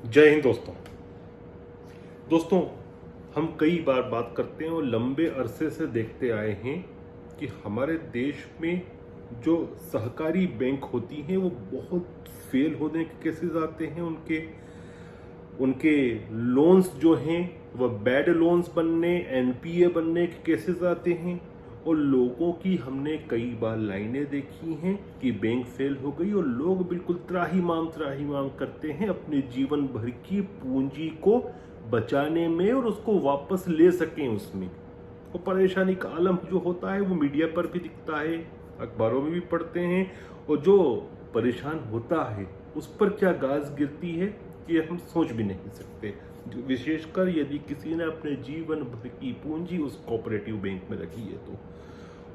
जय हिंद दोस्तों हम कई बार बात करते हैं और लंबे अरसे से देखते आए हैं कि हमारे देश में जो सहकारी बैंक होती हैं वो बहुत फेल होने के केसेस आते हैं। उनके उनके लोन्स जो हैं वह बैड लोन्स बनने, एनपीए बनने के केसेस आते हैं। और लोगों की हमने कई बार लाइनें देखी हैं कि बैंक फेल हो गई और लोग बिल्कुल त्राहिमाम करते हैं अपने जीवन भर की पूंजी को बचाने में और उसको वापस ले सकें उसमें। और परेशानी का आलम जो होता है वो मीडिया पर भी दिखता है, अखबारों में भी पढ़ते हैं। और जो परेशान होता है उस पर क्या गाज गिरती है कि हम सोच भी नहीं सकते, विशेषकर यदि किसी ने अपने जीवन भर की पूंजी उस कोऑपरेटिव बैंक में रखी है तो।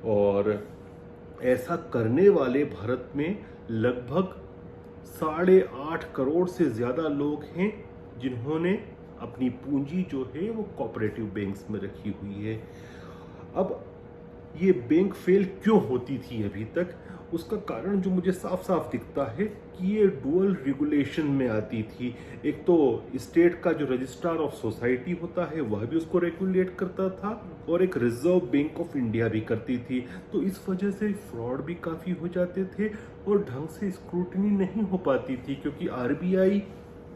और ऐसा करने वाले भारत में लगभग 8.5 करोड़ से ज़्यादा लोग हैं जिन्होंने अपनी पूंजी जो है वो कोऑपरेटिव बैंक्स में रखी हुई है। अब ये बैंक फेल क्यों होती थी अभी तक, उसका कारण जो मुझे साफ साफ दिखता है कि ये डुअल रेगुलेशन में आती थी। एक तो स्टेट का जो रजिस्ट्रार ऑफ सोसाइटी होता है वह भी उसको रेगुलेट करता था और एक रिजर्व बैंक ऑफ इंडिया भी करती थी। तो इस वजह से फ्रॉड भी काफ़ी हो जाते थे और ढंग से स्क्रूटनी नहीं हो पाती थी, क्योंकि आरबीआई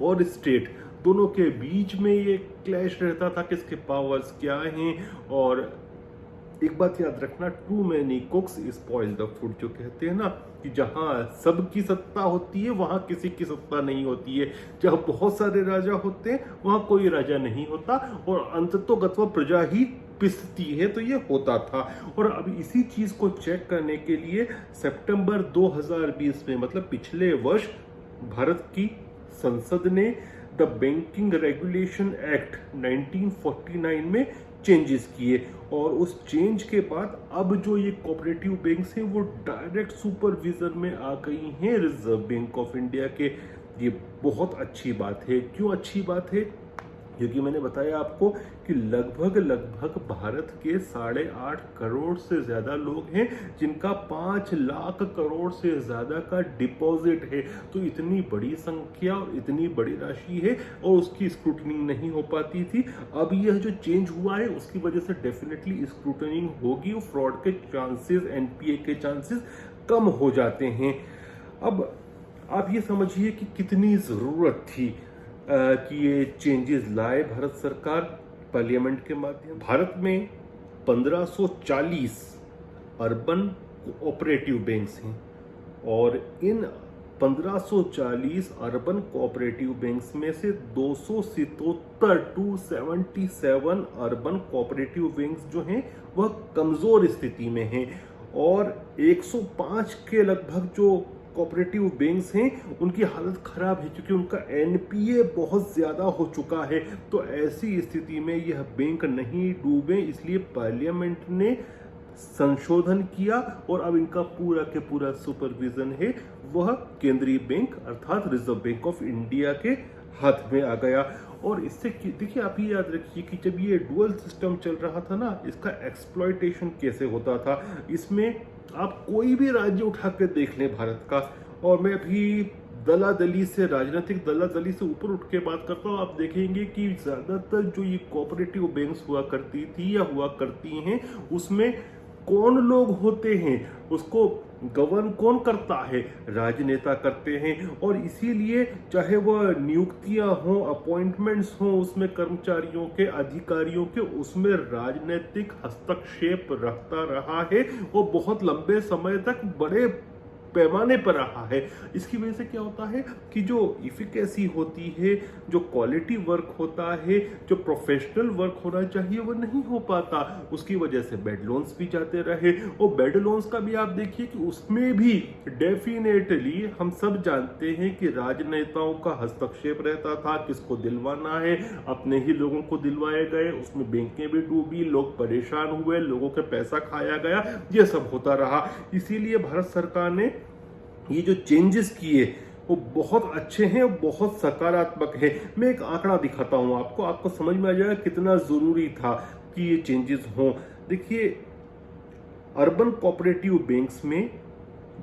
और स्टेट दोनों के बीच में ये क्लैश रहता था कि इसके पावर्स क्या हैं। और एक बात याद रखना, too many cooks spoil the food, जो कहते हैं ना कि जहां सबकी सत्ता होती है वहां किसी की सत्ता नहीं होती है। जहां बहुत सारे राजा होते हैं वहां कोई राजा नहीं होता और अंततोगत्वा प्रजा ही पिसती है। तो ये होता था। और अब इसी चीज को चेक करने के लिए सितंबर 2020 में, मतलब पिछले वर्ष, भारत की संसद ने द बैंकिंग रेगुलेशन एक्ट 1949 में चेंजेस किए। और उस चेंज के बाद अब जो ये कोऑपरेटिव बैंक्स हैं वो डायरेक्ट सुपरविजन में आ गई हैं रिजर्व बैंक ऑफ इंडिया के। ये बहुत अच्छी बात है। क्यों अच्छी बात है? क्योंकि मैंने बताया आपको कि लगभग भारत के 8.5 करोड़ से ज़्यादा लोग हैं जिनका 5 लाख करोड़ से ज़्यादा का डिपॉजिट है। तो इतनी बड़ी संख्या और इतनी बड़ी राशि है और उसकी स्क्रूटनिंग नहीं हो पाती थी। अब यह जो चेंज हुआ है उसकी वजह से डेफिनेटली स्क्रूटनिंग होगी और फ्रॉड के चांसेस, एनपीए के चांसेस कम हो जाते हैं। अब आप ये समझिए कि कितनी ज़रूरत थी कि ये चेंजेस लाए भारत सरकार पार्लियामेंट के माध्यम। भारत में 1540 अर्बन कोऑपरेटिव बैंक्स हैं और इन 1540 अर्बन कोऑपरेटिव बैंक्स में से 277 अर्बन कोऑपरेटिव बैंक्स जो हैं वह कमजोर स्थिति में हैं और 105 के लगभग जो कोऑपरेटिव बैंक्स हैं उनकी हालत खराब है, क्योंकि उनका एनपीए बहुत ज़्यादा हो चुका है। तो ऐसी स्थिति में यह बैंक नहीं डूबे, इसलिए पार्लियामेंट ने संशोधन किया और अब इनका पूरा के पूरा सुपरविजन है वह केंद्रीय बैंक अर्थात रिजर्व बैंक ऑफ इंडिया के हाथ में आ गया। और इससे देखिए, आप ही याद रखिए कि जब ये डुअल सिस्टम चल रहा था ना, इसका एक्सप्लॉयटेशन कैसे होता था। इसमें आप कोई भी राज्य उठा के देख लें भारत का, और मैं अभी राजनीतिक दलादली से ऊपर उठ के बात करता हूँ, आप देखेंगे कि ज्यादातर जो ये कोऑपरेटिव बैंक्स हुआ करती थी या हुआ करती हैं उसमें कौन लोग होते हैं, उसको गवर्न कौन करता है, राजनेता करते हैं। और इसीलिए चाहे वह नियुक्तियां हों, अपॉइंटमेंट्स हों उसमें कर्मचारियों के, अधिकारियों के, उसमें राजनीतिक हस्तक्षेप रहता रहा है और बहुत लंबे समय तक बड़े पैमाने पर रहा है। इसकी वजह से क्या होता है कि जो इफिकेसी होती है, जो क्वालिटी वर्क होता है, जो प्रोफेशनल वर्क होना चाहिए वो नहीं हो पाता। उसकी वजह से बैड लोन्स भी जाते रहे। और बैड लोन्स का भी आप देखिए कि उसमें भी डेफिनेटली हम सब जानते हैं कि राजनेताओं का हस्तक्षेप रहता था, किसको दिलवाना है, अपने ही लोगों को दिलवाए गए, उसमें बैंकें भी डूबी, लोग परेशान हुए, लोगों के पैसा खाया गया, ये सब होता रहा। इसीलिए भारत सरकार ने ये जो चेंजेस किए वो बहुत अच्छे हैं और बहुत सकारात्मक है। मैं एक आंकड़ा दिखाता हूं आपको समझ में आ जाएगा कितना जरूरी था कि ये चेंजेस हों। देखिए, अर्बन कोऑपरेटिव बैंक्स में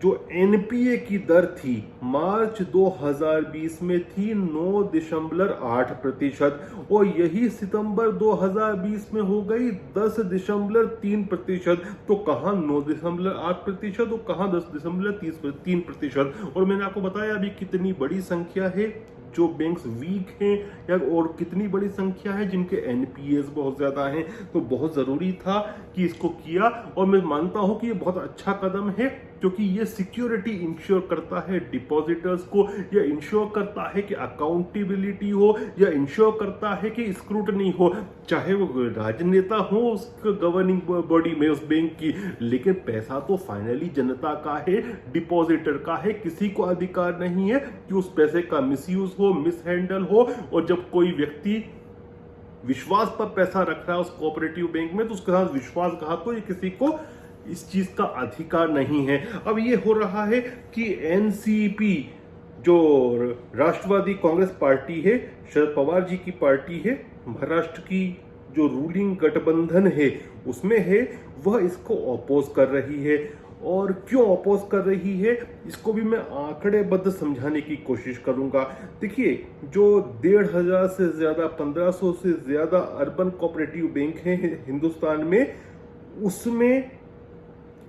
जो एनपीए की दर थी मार्च 2020 में थी 9.8% और यही सितंबर 2020 में हो गई 10.3%। तो कहां 9.8% और कहां 10.3%। और मैंने आपको बताया अभी कितनी बड़ी संख्या है जो बैंक्स वीक हैं या और कितनी बड़ी संख्या है जिनके एनपीएस बहुत ज्यादा हैं। तो बहुत जरूरी था कि इसको किया और मैं मानता हूं कि ये बहुत अच्छा कदम है क्योंकि ये सिक्योरिटी इंश्योर करता है डिपॉजिटर्स को, या इंश्योर करता है कि अकाउंटेबिलिटी हो, या इंश्योर करता है कि स्क्रूटनी हो, चाहे वो राजनेता हो उस गवर्निंग बॉडी में उस बैंक की, लेकिन पैसा तो फाइनली जनता का है, डिपॉजिटर का है। किसी को अधिकार नहीं है कि उस पैसे का मिसयूज हो, मिसहैंडल हो। और जब कोई व्यक्ति विश्वास पर पैसा रख रहा है उस कोऑपरेटिव बैंक में तो उसके साथ विश्वासघात हो, ये किसी को इस चीज का अधिकार नहीं है। अब ये हो रहा है कि एनसीपी जो राष्ट्रवादी कांग्रेस पार्टी है, शरद पवार जी की पार्टी है, महाराष्ट्र की जो रूलिंग गठबंधन है उसमें है, वह इसको अपोज कर रही है। और क्यों अपोज कर रही है इसको भी मैं आंकड़ेबद्ध समझाने की कोशिश करूंगा। देखिए, जो 1,500 से ज्यादा 1,500 से ज्यादा अर्बन कोऑपरेटिव बैंक हैं हिंदुस्तान में, उसमें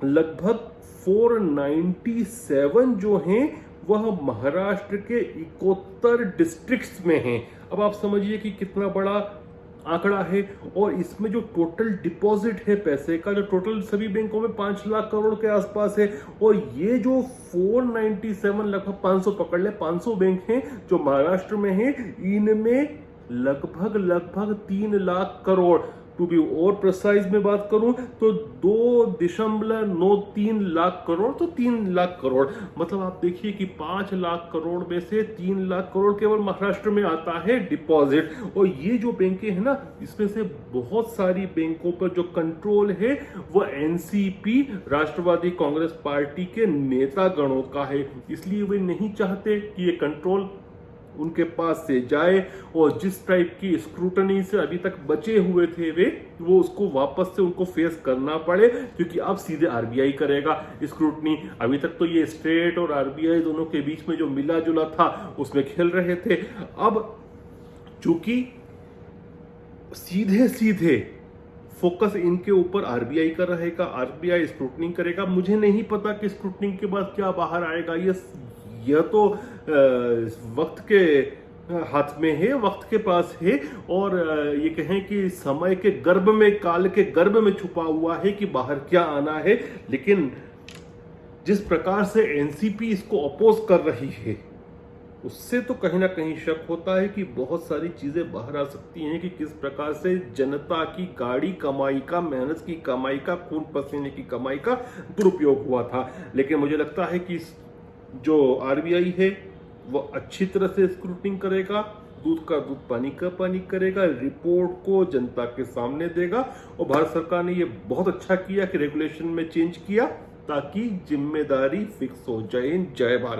लगभग 497 जो हैं वह महाराष्ट्र के 71 डिस्ट्रिक्ट्स में हैं। अब आप समझिए कि कितना बड़ा आंकड़ा है। और इसमें जो टोटल डिपॉजिट है पैसे का, जो टोटल सभी बैंकों में 5 लाख करोड़ के आसपास है। और ये जो 497 लगभग 500 पकड़ ले, 500 बैंक हैं जो महाराष्ट्र में हैं, इनमें लगभग 3 लाख करोड़, टू बी और प्रिसाइज में बात करूं तो 2.93 लाख करोड़, तो 3 लाख करोड़। मतलब आप देखिए कि 5 लाख करोड़ में से 3 लाख करोड़ केवल महाराष्ट्र में आता है डिपॉजिट। और ये जो बैंकें हैं ना, इसमें से बहुत सारी बैंकों पर जो कंट्रोल है वह एनसीपी राष्ट्रवादी कांग्रेस पार्टी के नेता गणों का है। इसलिए वे नहीं चाहते कि ये कंट्रोल उनके पास से जाए और जिस टाइप की स्क्रूटनी से अभी तक बचे हुए थे वो उसको वापस से उनको फेस करना पड़े, क्योंकि अब सीधे आरबीआई करेगा स्क्रूटनी। अभी तक तो ये स्टेट और आरबीआई दोनों के बीच में जो मिला जुला था उसमें खेल रहे थे। अब चूंकि सीधे सीधे फोकस इनके ऊपर आरबीआई का रहेगा, आरबीआई स्क्रूटनी करेगा। मुझे नहीं पता कि स्क्रूटनी के बाद क्या बाहर आएगा, यह तो वक्त के हाथ में है, वक्त के पास है। और ये कहें कि समय के गर्भ में, काल के गर्भ में छुपा हुआ है कि बाहर क्या आना है। लेकिन जिस प्रकार से एनसीपी इसको अपोज कर रही है उससे तो कहीं ना कहीं शक होता है कि बहुत सारी चीजें बाहर आ सकती हैं कि किस प्रकार से जनता की गाड़ी कमाई का, मेहनत की कमाई का, खून पसीने की कमाई का दुरुपयोग हुआ था। लेकिन मुझे लगता है कि जो आरबीआई है वो अच्छी तरह से स्क्रूटनिंग करेगा, दूध का दूध पानी का पानी करेगा, रिपोर्ट को जनता के सामने देगा। और भारत सरकार ने ये बहुत अच्छा किया कि रेगुलेशन में चेंज किया ताकि जिम्मेदारी फिक्स हो जाए। जय भारत।